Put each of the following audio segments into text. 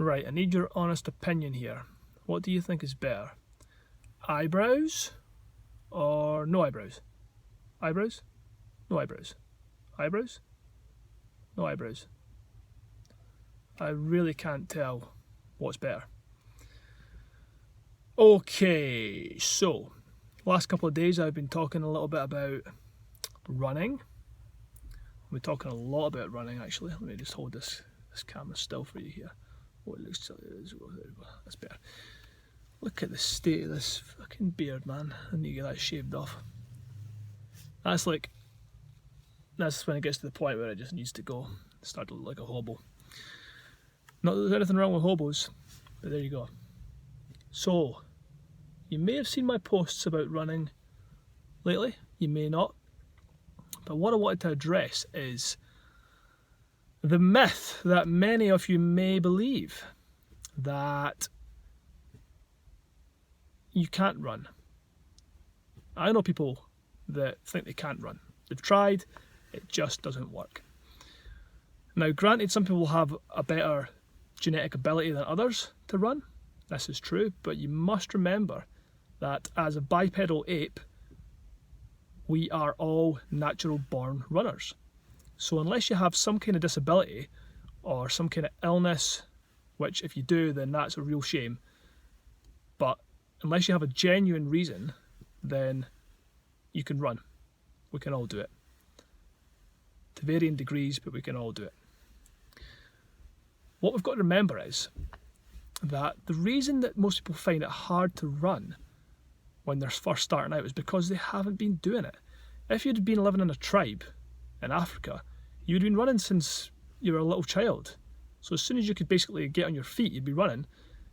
Right, I need your honest opinion here. What do you think is better? Eyebrows or no eyebrows? Eyebrows? No eyebrows. Eyebrows? No eyebrows. I really can't tell what's better. Okay, so last couple of days I've been talking a little bit about running. We're talking a lot about running actually. Let me just hold this camera still for you here. Oh, it looks silly. That's better. Look at the state of this fucking beard, man. I need to get that shaved off. That's when it gets to the point where it just needs to go. Start to look like a hobo. Not that there's anything wrong with hobos, but there you go. So, you may have seen my posts about running lately, you may not. But what I wanted to address is the myth that many of you may believe that you can't run. I know people that think they can't run. They've tried, it just doesn't work. Now, granted, some people have a better genetic ability than others to run. This is true, but you must remember that as a bipedal ape, we are all natural born runners. So unless you have some kind of disability or some kind of illness, which if you do, then that's a real shame. But unless you have a genuine reason, then you can run. We can all do it. To varying degrees, but we can all do it. What we've got to remember is that the reason that most people find it hard to run when they're first starting out is because they haven't been doing it. If you'd been living in a tribe in Africa, you'd been running since you were a little child. So as soon as you could basically get on your feet, you'd be running,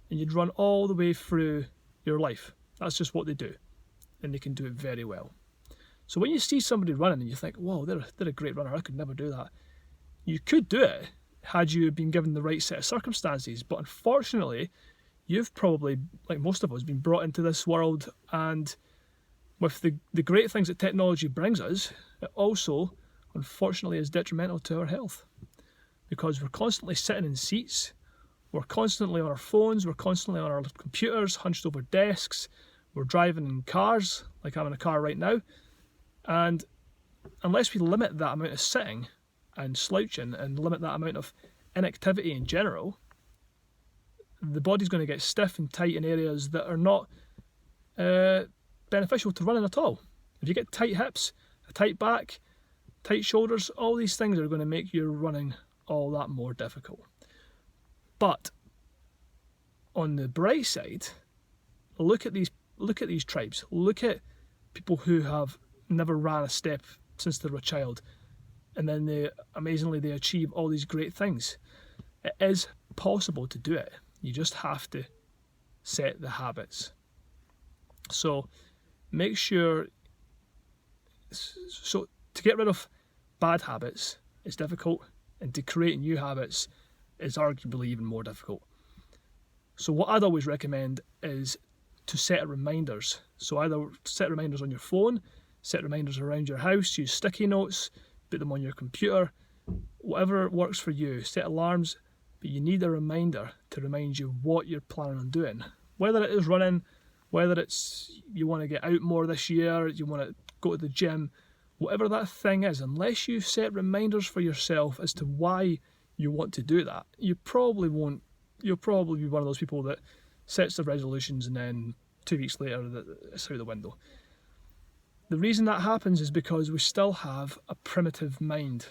and you'd run all the way through your life. That's just what they do, and they can do it very well. So when you see somebody running and you think, whoa, they're a great runner, I could never do that. You could do it had you been given the right set of circumstances, but unfortunately, you've probably, like most of us, been brought into this world, and with the great things that technology brings us, it also, unfortunately, is detrimental to our health. Because we're constantly sitting in seats, we're constantly on our phones, we're constantly on our computers, hunched over desks, we're driving in cars, like I'm in a car right now, and unless we limit that amount of sitting and slouching and limit that amount of inactivity in general, the body's going to get stiff and tight in areas that are not beneficial to running at all. If you get tight hips, a tight back, tight shoulders, all these things are going to make your running all that more difficult. But on the bright side, look at these tribes. Look at people who have never ran a step since they were a child, and then they achieve all these great things. It is possible to do it. You just have to set the habits. So make sure. So to get rid of bad habits is difficult, and to create new habits is arguably even more difficult. So what I'd always recommend is to set reminders. So either set reminders on your phone, set reminders around your house, use sticky notes, put them on your computer, whatever works for you. Set alarms, but you need a reminder to remind you what you're planning on doing. Whether it is running, whether it's you want to get out more this year, you want to go to the gym, whatever that thing is, unless you set reminders for yourself as to why you want to do that, you probably won't. You'll probably be one of those people that sets the resolutions and then 2 weeks later it's out the window. The reason that happens is because we still have a primitive mind.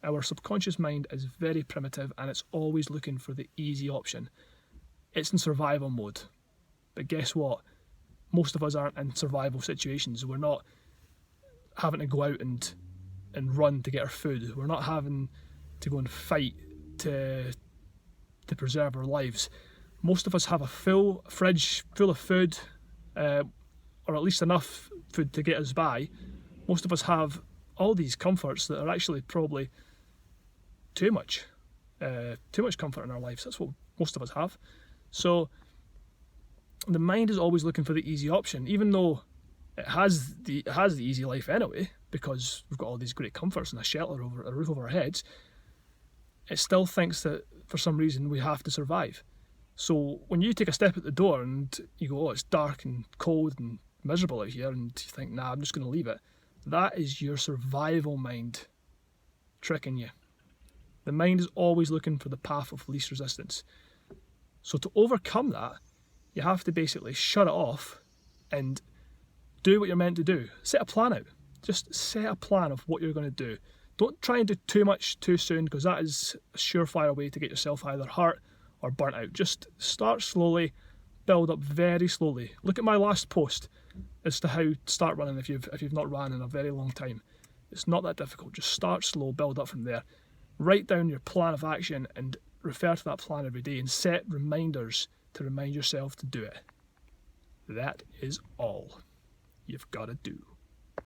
Our subconscious mind is very primitive, and it's always looking for the easy option. It's in survival mode. But guess what? Most of us aren't in survival situations. We're not having to go out and run to get our food. We're not having to go and fight to preserve our lives. Most of us have a full fridge full of food, or at least enough food to get us by. Most of us have all these comforts that are actually probably too much comfort in our lives. That's what most of us have. So the mind is always looking for the easy option, even though it has the easy life anyway, because we've got all these great comforts and a shelter over a roof over our heads. it still thinks that for some reason we have to survive. So when you take a step at the door and you go, oh, it's dark and cold and miserable out here, and you think, nah, I'm just going to leave it, that is your survival mind tricking you. The mind is always looking for the path of least resistance. So to overcome that, you have to basically shut it off and do what you're meant to do. Set a plan out. Just set a plan of what you're going to do. Don't try and do too much too soon, because that is a surefire way to get yourself either hurt or burnt out. Just start slowly, build up very slowly. Look at my last post as to how to start running if you've not ran in a very long time. It's not that difficult. Just start slow, build up from there. Write down your plan of action and refer to that plan every day, and set reminders to remind yourself to do it. That is all you've got to do.